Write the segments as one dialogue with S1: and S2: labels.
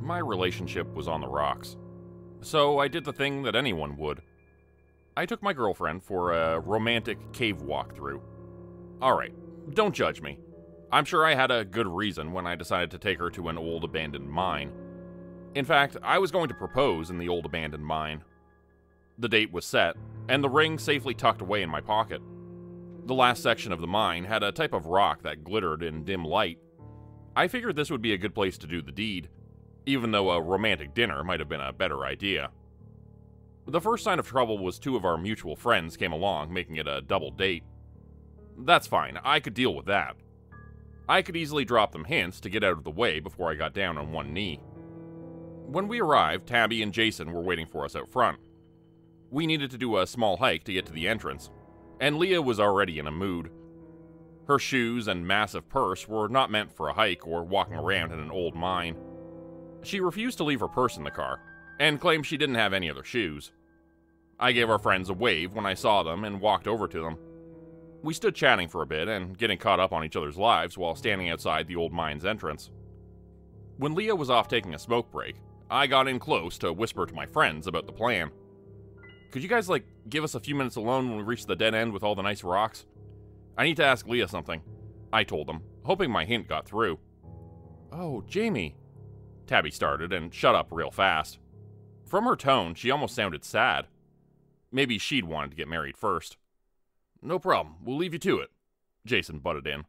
S1: My relationship was on the rocks. So I did the thing that anyone would. I took my girlfriend for a romantic cave walkthrough. Alright, don't judge me. I'm sure I had a good reason when I decided to take her to an old abandoned mine. In fact, I was going to propose in the old abandoned mine. The date was set, and the ring safely tucked away in my pocket. The last section of the mine had a type of rock that glittered in dim light. I figured this would be a good place to do the deed, even though a romantic dinner might have been a better idea. The first sign of trouble was two of our mutual friends came along, making it a double date. That's fine, I could deal with that. I could easily drop them hints to get out of the way before I got down on one knee. When we arrived, Tabby and Jason were waiting for us out front. We needed to do a small hike to get to the entrance, and Leah was already in a mood. Her shoes and massive purse were not meant for a hike or walking around in an old mine. She refused to leave her purse in the car, and claimed she didn't have any other shoes. I gave our friends a wave when I saw them and walked over to them. We stood chatting for a bit and getting caught up on each other's lives while standing outside the old mine's entrance. When Leah was off taking a smoke break, I got in close to whisper to my friends about the plan. Could you guys, give us a few minutes alone when we reach the dead end with all the nice rocks? I need to ask Leah something, I told them, hoping my hint got through. Oh, Jamie, Tabby started and shut up real fast. From her tone, she almost sounded sad. Maybe she'd wanted to get married first. No problem, we'll leave you to it, Jason butted in.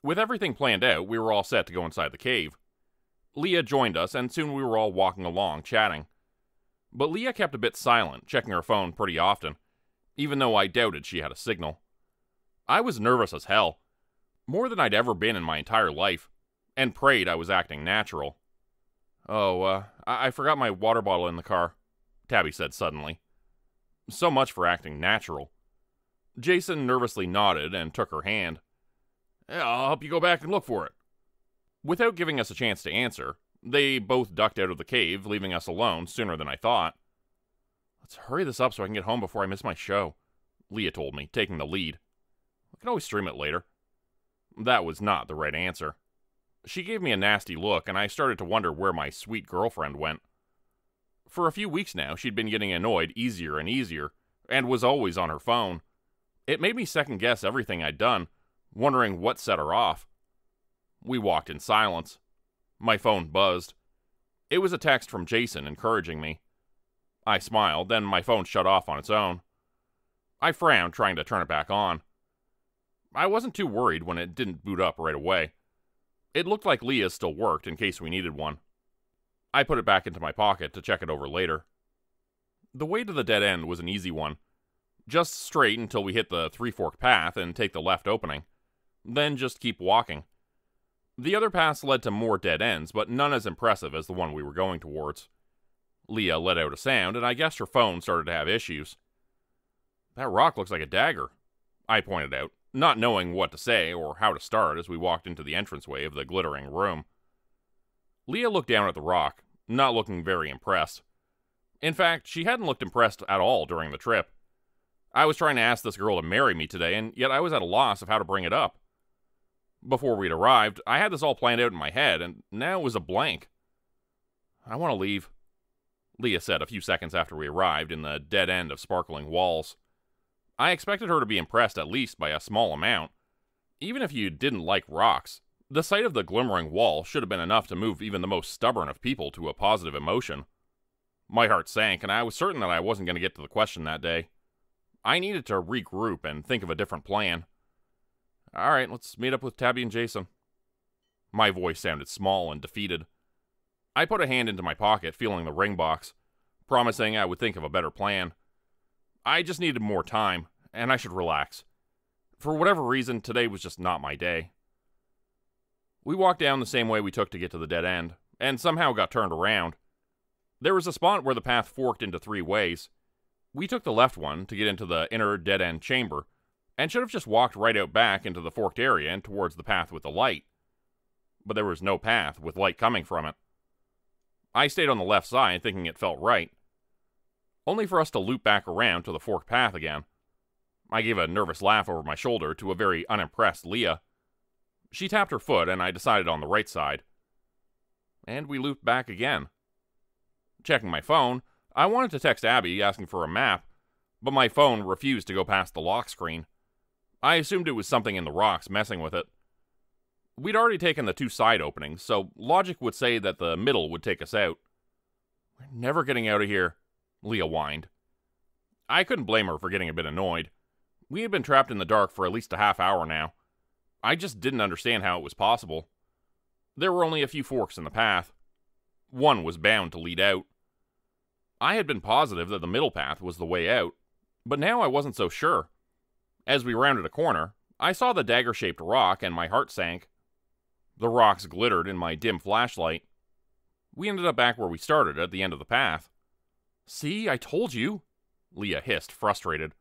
S1: With everything planned out, we were all set to go inside the cave. Leah joined us, and soon we were all walking along, chatting. But Leah kept a bit silent, checking her phone pretty often, even though I doubted she had a signal. I was nervous as hell, more than I'd ever been in my entire life, and prayed I was acting natural. Oh, I forgot my water bottle in the car, Tabby said suddenly. So much for acting natural. Jason nervously nodded and took her hand. Yeah, I'll help you go back and look for it. Without giving us a chance to answer, they both ducked out of the cave, leaving us alone sooner than I thought. Let's hurry this up so I can get home before I miss my show, Leah told me, taking the lead. I can always stream it later. That was not the right answer. She gave me a nasty look, and I started to wonder where my sweet girlfriend went. For a few weeks now, she'd been getting annoyed easier and easier, and was always on her phone. It made me second-guess everything I'd done, wondering what set her off. We walked in silence. My phone buzzed. It was a text from Jason encouraging me. I smiled, then my phone shut off on its own. I frowned, trying to turn it back on. I wasn't too worried when it didn't boot up right away. It looked like Leah's still worked in case we needed one. I put it back into my pocket to check it over later. The way to the dead end was an easy one. Just straight until we hit the three-fork path and take the left opening. Then just keep walking. The other paths led to more dead ends, but none as impressive as the one we were going towards. Leah let out a sound, and I guessed her phone started to have issues. That rock looks like a dagger, I pointed out, not knowing what to say or how to start as we walked into the entranceway of the glittering room. Leah looked down at the rock, not looking very impressed. In fact, she hadn't looked impressed at all during the trip. I was trying to ask this girl to marry me today, and yet I was at a loss of how to bring it up. Before we'd arrived, I had this all planned out in my head, and now it was a blank. I want to leave, Leah said a few seconds after we arrived in the dead end of sparkling walls. I expected her to be impressed at least by a small amount. Even if you didn't like rocks, the sight of the glimmering wall should have been enough to move even the most stubborn of people to a positive emotion. My heart sank, and I was certain that I wasn't going to get to the question that day. I needed to regroup and think of a different plan. All right, let's meet up with Tabby and Jason. My voice sounded small and defeated. I put a hand into my pocket, feeling the ring box, promising I would think of a better plan. I just needed more time, and I should relax. For whatever reason, today was just not my day. We walked down the same way we took to get to the dead end, and somehow got turned around. There was a spot where the path forked into three ways. We took the left one to get into the inner dead-end chamber, and should have just walked right out back into the forked area and towards the path with the light. But there was no path with light coming from it. I stayed on the left side thinking it felt right, only for us to loop back around to the forked path again. I gave a nervous laugh over my shoulder to a very unimpressed Leah. She tapped her foot, and I decided on the right side. and we looped back again. Checking my phone, I wanted to text Abby asking for a map, but my phone refused to go past the lock screen. I assumed it was something in the rocks messing with it. We'd already taken the 2 side openings, so logic would say that the middle would take us out. We're never getting out of here, Leah whined. I couldn't blame her for getting a bit annoyed. We had been trapped in the dark for at least a half hour now. I just didn't understand how it was possible. There were only a few forks in the path. One was bound to lead out. I had been positive that the middle path was the way out, but now I wasn't so sure. As we rounded a corner, I saw the dagger-shaped rock and my heart sank. The rocks glittered in my dim flashlight. We ended up back where we started, at the end of the path. "See, I told you," Leah hissed, frustrated.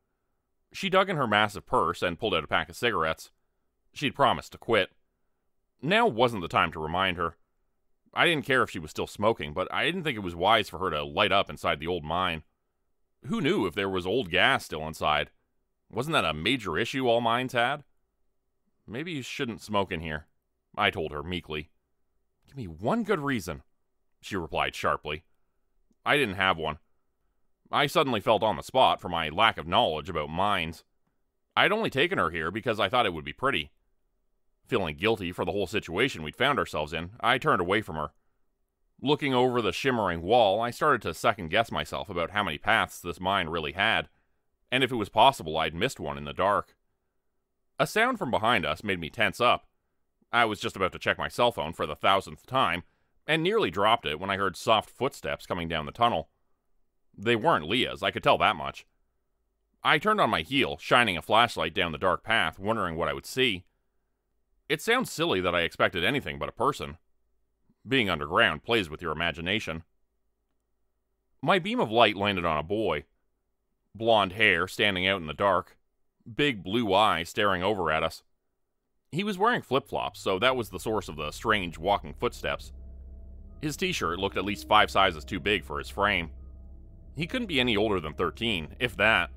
S1: She dug in her massive purse and pulled out a pack of cigarettes. She'd promised to quit. Now wasn't the time to remind her. I didn't care if she was still smoking, but I didn't think it was wise for her to light up inside the old mine. Who knew if there was old gas still inside? Wasn't that a major issue all mines had? "Maybe you shouldn't smoke in here," I told her meekly. "Give me one good reason," she replied sharply. I didn't have one. I suddenly felt on the spot for my lack of knowledge about mines. I'd only taken her here because I thought it would be pretty. Feeling guilty for the whole situation we'd found ourselves in, I turned away from her. Looking over the shimmering wall, I started to second-guess myself about how many paths this mine really had, and if it was possible I'd missed one in the dark. A sound from behind us made me tense up. I was just about to check my cell phone for the 1,000th time, and nearly dropped it when I heard soft footsteps coming down the tunnel. They weren't Leah's, I could tell that much. I turned on my heel, shining a flashlight down the dark path, wondering what I would see. It sounds silly that I expected anything but a person. Being underground plays with your imagination. My beam of light landed on a boy. Blonde hair standing out in the dark. Big blue eyes staring over at us. He was wearing flip-flops, so that was the source of the strange walking footsteps. His t-shirt looked at least 5 sizes too big for his frame. He couldn't be any older than 13, if that.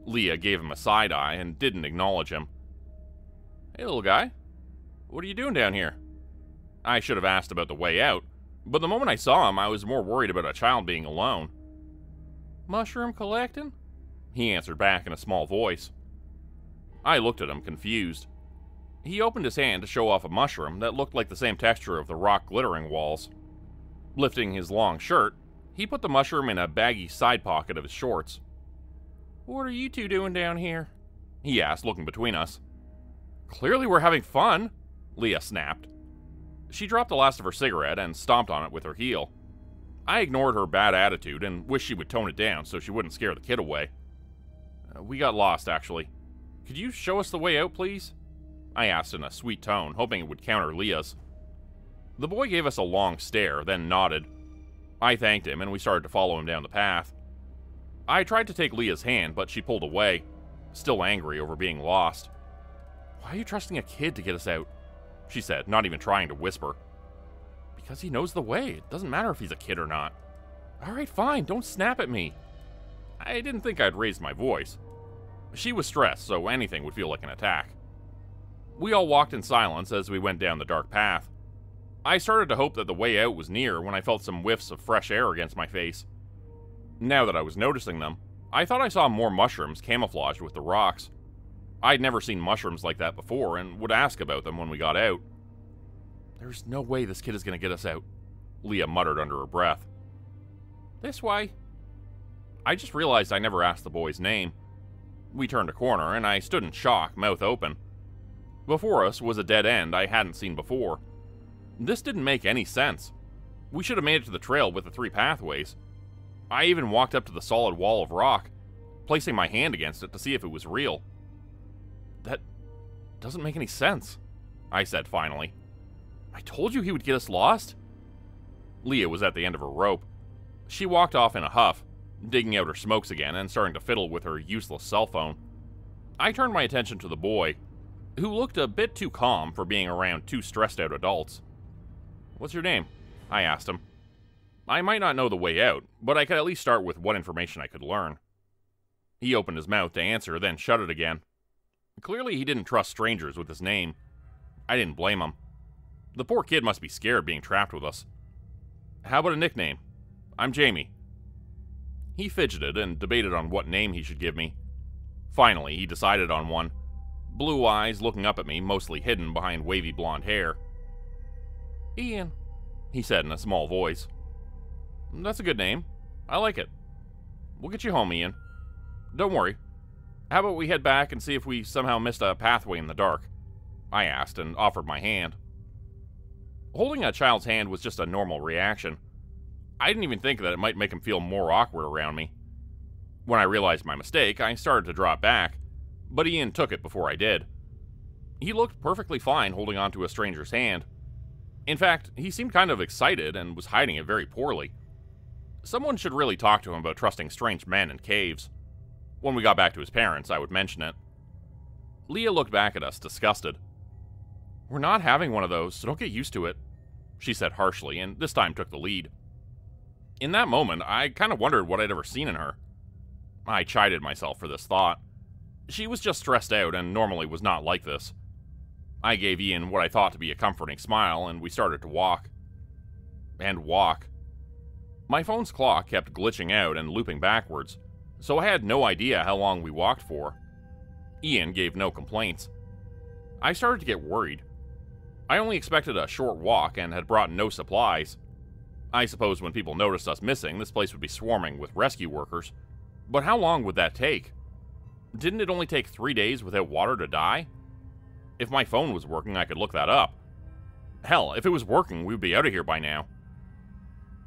S1: Leah gave him a side eye and didn't acknowledge him. "Hey, little guy. What are you doing down here?" I should have asked about the way out, but the moment I saw him, I was more worried about a child being alone. "Mushroom collecting?" he answered back in a small voice. I looked at him, confused. He opened his hand to show off a mushroom that looked like the same texture of the rock glittering walls. Lifting his long shirt, he put the mushroom in a baggy side pocket of his shorts. "What are you two doing down here?" he asked, looking between us. "Clearly we're having fun," Leah snapped. She dropped the last of her cigarette and stomped on it with her heel. I ignored her bad attitude and wished she would tone it down so she wouldn't scare the kid away. "We got lost, actually. Could you show us the way out, please?" I asked in a sweet tone, hoping it would counter Leah's. The boy gave us a long stare, then nodded. I thanked him, and we started to follow him down the path. I tried to take Leah's hand, but she pulled away, still angry over being lost. "Why are you trusting a kid to get us out?" she said, not even trying to whisper. "Because he knows the way. It doesn't matter if he's a kid or not." "All right, fine. Don't snap at me." I didn't think I'd raised my voice. She was stressed, so anything would feel like an attack. We all walked in silence as we went down the dark path. I started to hope that the way out was near when I felt some whiffs of fresh air against my face. Now that I was noticing them, I thought I saw more mushrooms camouflaged with the rocks. I'd never seen mushrooms like that before and would ask about them when we got out. "There's no way this kid is going to get us out," Leah muttered under her breath. "This way." I just realized I never asked the boy's name. We turned a corner and I stood in shock, mouth open. Before us was a dead end I hadn't seen before. This didn't make any sense. We should have made it to the trail with the 3 pathways. I even walked up to the solid wall of rock, placing my hand against it to see if it was real. "That doesn't make any sense," I said finally. "I told you he would get us lost." Leah was at the end of her rope. She walked off in a huff, digging out her smokes again and starting to fiddle with her useless cell phone. I turned my attention to the boy, who looked a bit too calm for being around 2 stressed-out adults. "What's your name?" I asked him. I might not know the way out, but I could at least start with what information I could learn. He opened his mouth to answer, then shut it again. Clearly he didn't trust strangers with his name. I didn't blame him. The poor kid must be scared being trapped with us. How about a nickname? I'm Jamie. He fidgeted and debated on what name he should give me. Finally, he decided on one. Blue eyes looking up at me, mostly hidden behind wavy blonde hair. Ian, he said in a small voice. That's a good name. I like it. We'll get you home, Ian. Don't worry. How about we head back and see if we somehow missed a pathway in the dark? I asked and offered my hand. Holding a child's hand was just a normal reaction. I didn't even think that it might make him feel more awkward around me. When I realized my mistake, I started to drop back, but Ian took it before I did. He looked perfectly fine holding onto a stranger's hand. In fact, he seemed kind of excited and was hiding it very poorly. Someone should really talk to him about trusting strange men in caves. When we got back to his parents, I would mention it. Leah looked back at us, disgusted. We're not having one of those, so don't get used to it, she said harshly, and this time took the lead. In that moment, I kind of wondered what I'd ever seen in her. I chided myself for this thought. She was just stressed out and normally was not like this. I gave Ian what I thought to be a comforting smile, and we started to walk. And walk. My phone's clock kept glitching out and looping backwards, so I had no idea how long we walked for. Ian gave no complaints. I started to get worried. I only expected a short walk and had brought no supplies. I suppose when people noticed us missing, this place would be swarming with rescue workers. But how long would that take? Didn't it only take 3 days without water to die? If my phone was working, I could look that up. Hell, if it was working, we would be out of here by now.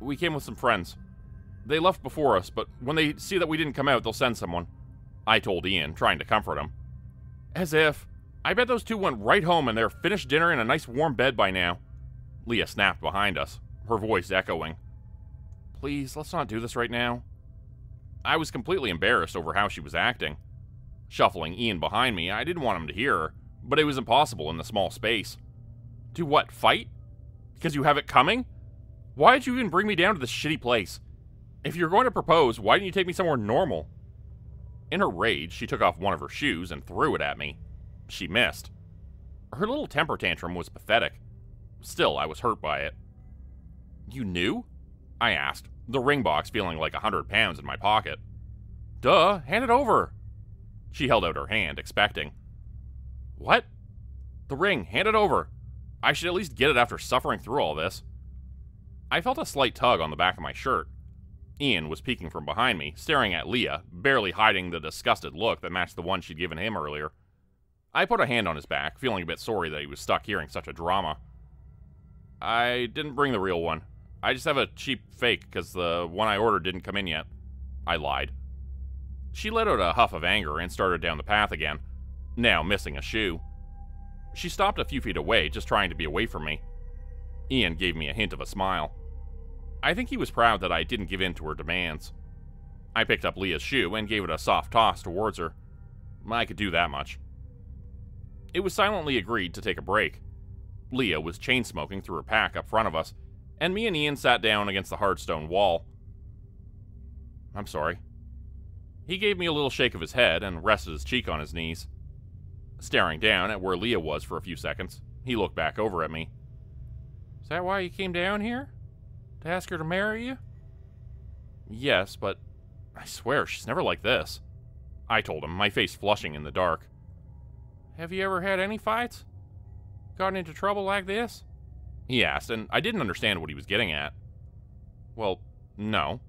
S1: We came with some friends. They left before us, but when they see that we didn't come out, they'll send someone, I told Ian, trying to comfort him. As if. I bet those two went right home and they're finished dinner in a nice warm bed by now. Leah snapped behind us, her voice echoing. Please, let's not do this right now. I was completely embarrassed over how she was acting. Shuffling Ian behind me, I didn't want him to hear her, but it was impossible in the small space. Do what, fight? Because you have it coming? Why did you even bring me down to this shitty place? If you're going to propose, why didn't you take me somewhere normal? In her rage, she took off one of her shoes and threw it at me. She missed. Her little temper tantrum was pathetic. Still, I was hurt by it. You knew? I asked, the ring box feeling like 100 pounds in my pocket. Duh, hand it over. She held out her hand, expecting. What? The ring, hand it over. I should at least get it after suffering through all this. I felt a slight tug on the back of my shirt. Ian was peeking from behind me, staring at Leah, barely hiding the disgusted look that matched the one she'd given him earlier. I put a hand on his back, feeling a bit sorry that he was stuck hearing such a drama. I didn't bring the real one. I just have a cheap fake because the one I ordered didn't come in yet. I lied. She let out a huff of anger and started down the path again, now missing a shoe. She stopped a few feet away, just trying to be away from me. Ian gave me a hint of a smile. I think he was proud that I didn't give in to her demands. I picked up Leah's shoe and gave it a soft toss towards her. I could do that much. It was silently agreed to take a break. Leah was chain-smoking through her pack up front of us, and me and Ian sat down against the hard stone wall. I'm sorry. He gave me a little shake of his head and rested his cheek on his knees. Staring down at where Leah was for a few seconds, he looked back over at me. Is that why you came down here? To ask her to marry you? Yes, but I swear she's never like this. I told him, my face flushing in the dark. Have you ever had any fights? Gotten into trouble like this? He asked, and I didn't understand what he was getting at. Well, no.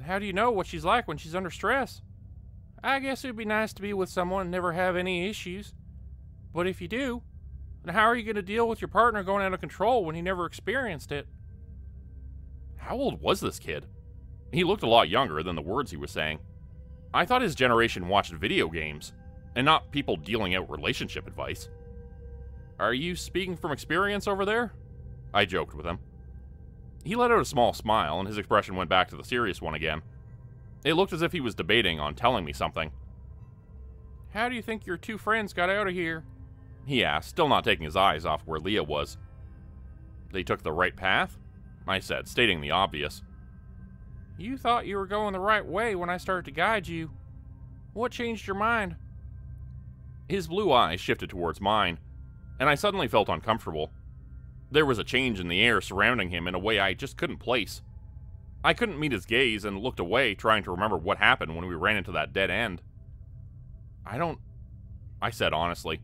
S1: How do you know what she's like when she's under stress? I guess it'd be nice to be with someone and never have any issues. But if you do, then how are you going to deal with your partner going out of control when he never experienced it? How old was this kid? He looked a lot younger than the words he was saying. I thought his generation watched video games, and not people dealing out relationship advice. Are you speaking from experience over there? I joked with him. He let out a small smile, and his expression went back to the serious one again. It looked as if he was debating on telling me something. How do you think your two friends got out of here? He asked, still not taking his eyes off where Leah was. They took the right path? I said, stating the obvious. You thought you were going the right way when I started to guide you. What changed your mind? His blue eyes shifted towards mine, and I suddenly felt uncomfortable. There was a change in the air surrounding him in a way I just couldn't place. I couldn't meet his gaze and looked away, trying to remember what happened when we ran into that dead end. I said honestly.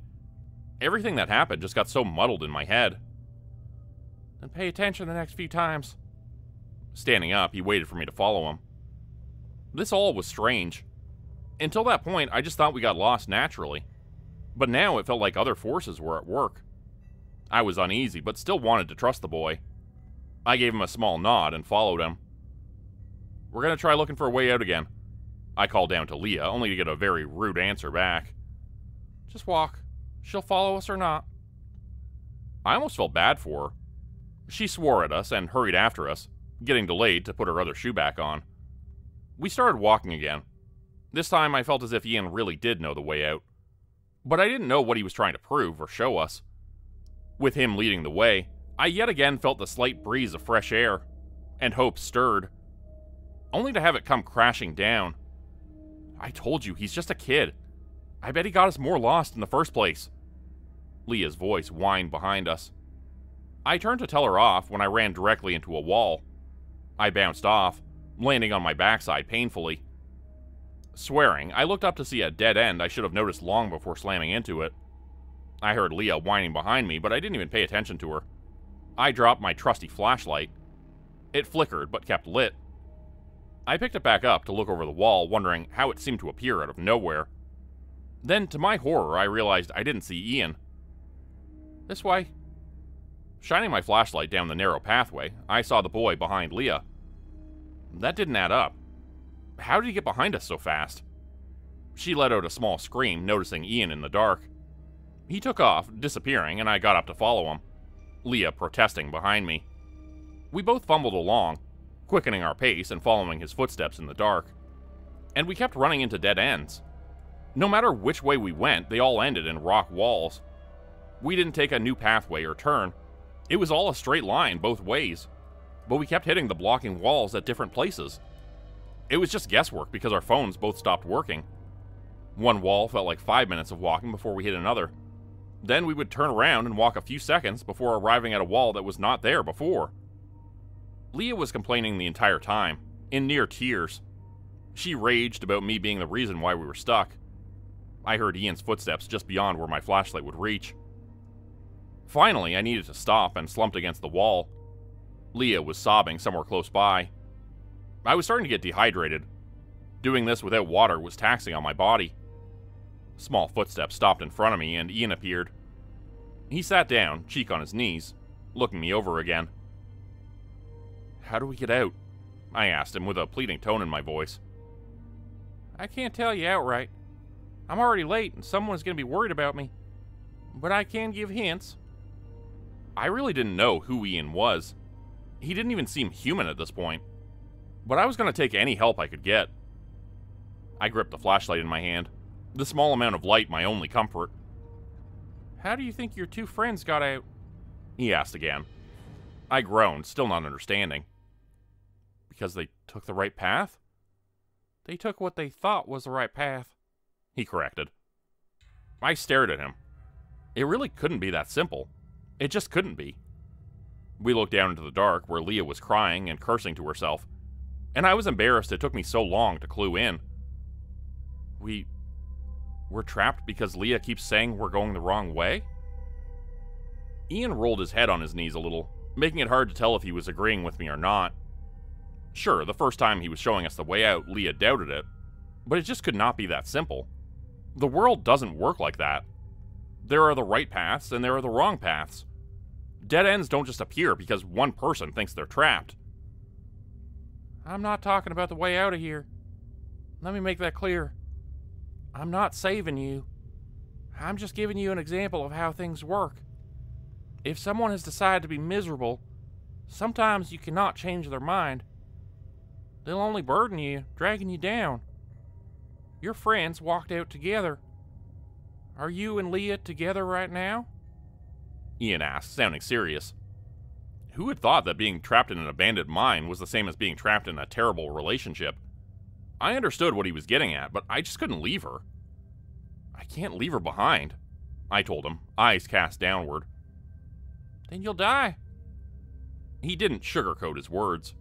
S1: Everything that happened just got so muddled in my head. Then pay attention the next few times. Standing up, he waited for me to follow him. This all was strange. Until that point, I just thought we got lost naturally. But now it felt like other forces were at work. I was uneasy, but still wanted to trust the boy. I gave him a small nod and followed him. We're gonna try looking for a way out again. I called down to Leah, only to get a very rude answer back. Just walk. She'll follow us or not. I almost felt bad for her. She swore at us and hurried after us, getting delayed to put her other shoe back on. We started walking again. This time I felt as if Ian really did know the way out. But I didn't know what he was trying to prove or show us. With him leading the way, I yet again felt the slight breeze of fresh air, and hope stirred, only to have it come crashing down. I told you, he's just a kid. I bet he got us more lost in the first place. Leah's voice whined behind us. I turned to tell her off when I ran directly into a wall. I bounced off, landing on my backside painfully. Swearing, I looked up to see a dead end I should have noticed long before slamming into it. I heard Leah whining behind me, but I didn't even pay attention to her. I dropped my trusty flashlight. It flickered, but kept lit. I picked it back up to look over the wall, wondering how it seemed to appear out of nowhere. Then, to my horror, I realized I didn't see Ian. This way. Shining my flashlight down the narrow pathway, I saw the boy behind Leah. That didn't add up. How did he get behind us so fast? She let out a small scream, noticing Ian in the dark. He took off, disappearing, and I got up to follow him, Leah protesting behind me. We both fumbled along, quickening our pace and following his footsteps in the dark. And we kept running into dead ends. No matter which way we went, they all ended in rock walls. We didn't take a new pathway or turn. It was all a straight line both ways, but we kept hitting the blocking walls at different places. It was just guesswork because our phones both stopped working. One wall felt like 5 minutes of walking before we hit another. Then we would turn around and walk a few seconds before arriving at a wall that was not there before. Leah was complaining the entire time, in near tears. She raged about me being the reason why we were stuck. I heard Ian's footsteps just beyond where my flashlight would reach. Finally, I needed to stop and slumped against the wall. Leah was sobbing somewhere close by. I was starting to get dehydrated. Doing this without water was taxing on my body. Small footsteps stopped in front of me and Ian appeared. He sat down, cheek on his knees, looking me over again. How do we get out? I asked him with a pleading tone in my voice. I can't tell you outright. I'm already late and someone's going to be worried about me. But I can give hints. I really didn't know who Ian was. He didn't even seem human at this point. But I was going to take any help I could get. I gripped the flashlight in my hand, the small amount of light my only comfort. How do you think your two friends got out? He asked again. I groaned, still not understanding. Because they took the right path? They took what they thought was the right path, he corrected. I stared at him. It really couldn't be that simple. It just couldn't be. We looked down into the dark where Leah was crying and cursing to herself, and I was embarrassed it took me so long to clue in. We're trapped because Leah keeps saying we're going the wrong way? Ian rolled his head on his knees a little, making it hard to tell if he was agreeing with me or not. Sure, the first time he was showing us the way out, Leah doubted it, but it just could not be that simple. The world doesn't work like that. There are the right paths and there are the wrong paths. Dead ends don't just appear because one person thinks they're trapped. I'm not talking about the way out of here. Let me make that clear. I'm not saving you. I'm just giving you an example of how things work. If someone has decided to be miserable, sometimes you cannot change their mind. They'll only burden you, dragging you down. Your friends walked out together. Are you and Leah together right now? Ian asked, sounding serious. Who had thought that being trapped in an abandoned mine was the same as being trapped in a terrible relationship? I understood what he was getting at, but I just couldn't leave her. I can't leave her behind, I told him, eyes cast downward. Then you'll die. He didn't sugarcoat his words.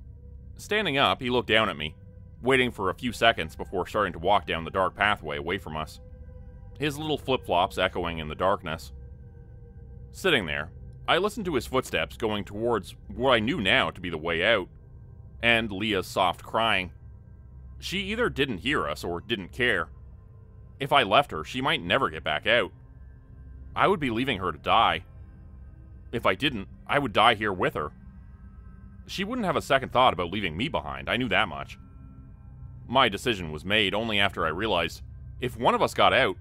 S1: Standing up, he looked down at me, waiting for a few seconds before starting to walk down the dark pathway away from us, his little flip-flops echoing in the darkness. Sitting there, I listened to his footsteps going towards what I knew now to be the way out, and Leah's soft crying. She either didn't hear us or didn't care. If I left her, she might never get back out. I would be leaving her to die. If I didn't, I would die here with her. She wouldn't have a second thought about leaving me behind, I knew that much. My decision was made only after I realized if one of us got out,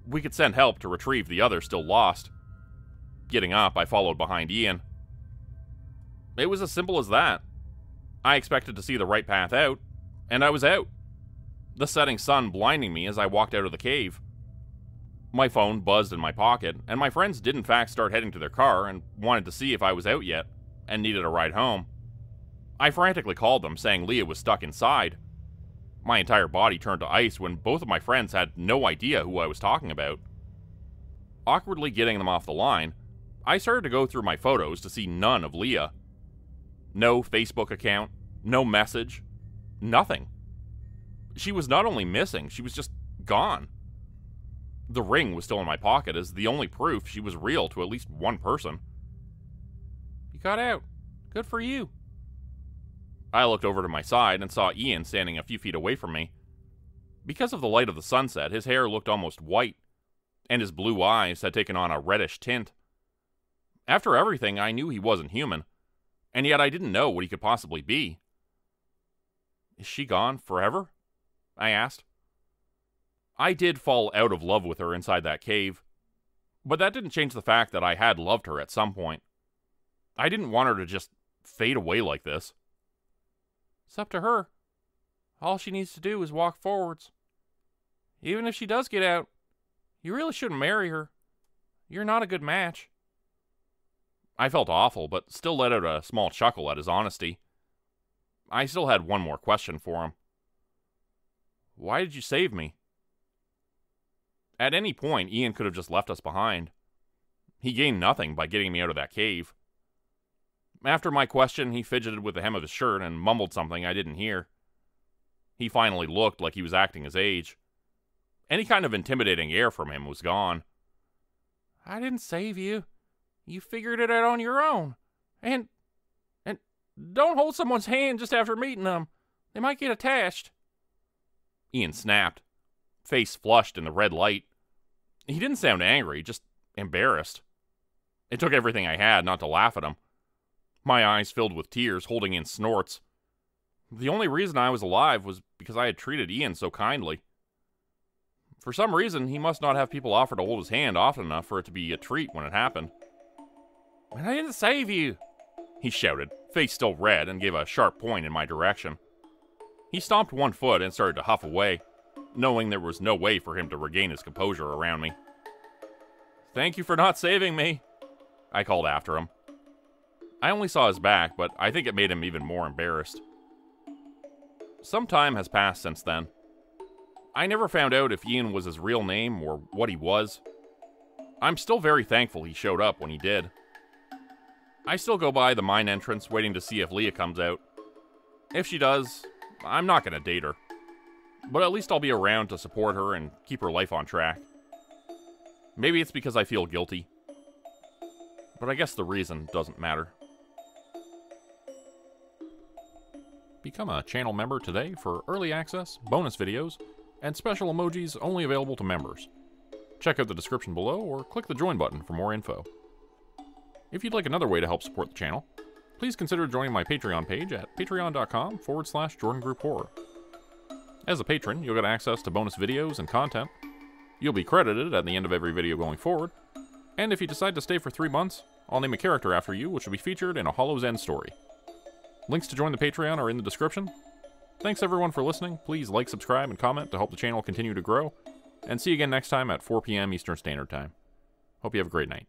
S1: we could send help to retrieve the other still lost. Getting up, I followed behind Ian. It was as simple as that. I expected to see the right path out, and I was out, the setting sun blinding me as I walked out of the cave. My phone buzzed in my pocket, and my friends did in fact start heading to their car and wanted to see if I was out yet, and needed a ride home. I frantically called them, saying Leah was stuck inside. My entire body turned to ice when both of my friends had no idea who I was talking about. Awkwardly getting them off the line, I started to go through my photos to see none of Leah. No Facebook account, no message, nothing. She was not only missing, she was just gone. The ring was still in my pocket as the only proof she was real to at least one person. You got out. Good for you. I looked over to my side and saw Ian standing a few feet away from me. Because of the light of the sunset, his hair looked almost white, and his blue eyes had taken on a reddish tint. After everything, I knew he wasn't human, and yet I didn't know what he could possibly be. Is she gone forever? I asked. I did fall out of love with her inside that cave, but that didn't change the fact that I had loved her at some point. I didn't want her to just fade away like this. It's up to her. All she needs to do is walk forwards. Even if she does get out, you really shouldn't marry her. You're not a good match. I felt awful, but still let out a small chuckle at his honesty. I still had one more question for him. Why did you save me? At any point, Ian could have just left us behind. He gained nothing by getting me out of that cave. After my question, he fidgeted with the hem of his shirt and mumbled something I didn't hear. He finally looked like he was acting his age. Any kind of intimidating air from him was gone. I didn't save you. You figured it out on your own. And don't hold someone's hand just after meeting them. They might get attached. Ian snapped, face flushed in the red light. He didn't sound angry, just embarrassed. It took everything I had not to laugh at him. My eyes filled with tears, holding in snorts. The only reason I was alive was because I had treated Ian so kindly. For some reason, he must not have people offer to hold his hand often enough for it to be a treat when it happened. And I didn't save you, he shouted, face still red, and gave a sharp point in my direction. He stomped one foot and started to huff away, knowing there was no way for him to regain his composure around me. Thank you for not saving me, I called after him. I only saw his back, but I think it made him even more embarrassed. Some time has passed since then. I never found out if Ian was his real name or what he was. I'm still very thankful he showed up when he did. I still go by the mine entrance waiting to see if Leah comes out. If she does, I'm not going to date her. But at least I'll be around to support her and keep her life on track. Maybe it's because I feel guilty. But I guess the reason doesn't matter. Become a channel member today for early access, bonus videos, and special emojis only available to members. Check out the description below or click the join button for more info. If you'd like another way to help support the channel, please consider joining my Patreon page at patreon.com/JordanGroupeHorror. As a patron, you'll get access to bonus videos and content. You'll be credited at the end of every video going forward. And if you decide to stay for 3 months, I'll name a character after you, which will be featured in a Hollow's End story. Links to join the Patreon are in the description. Thanks everyone for listening. Please like, subscribe, and comment to help the channel continue to grow. And see you again next time at 4 p.m. Eastern Standard Time. Hope you have a great night.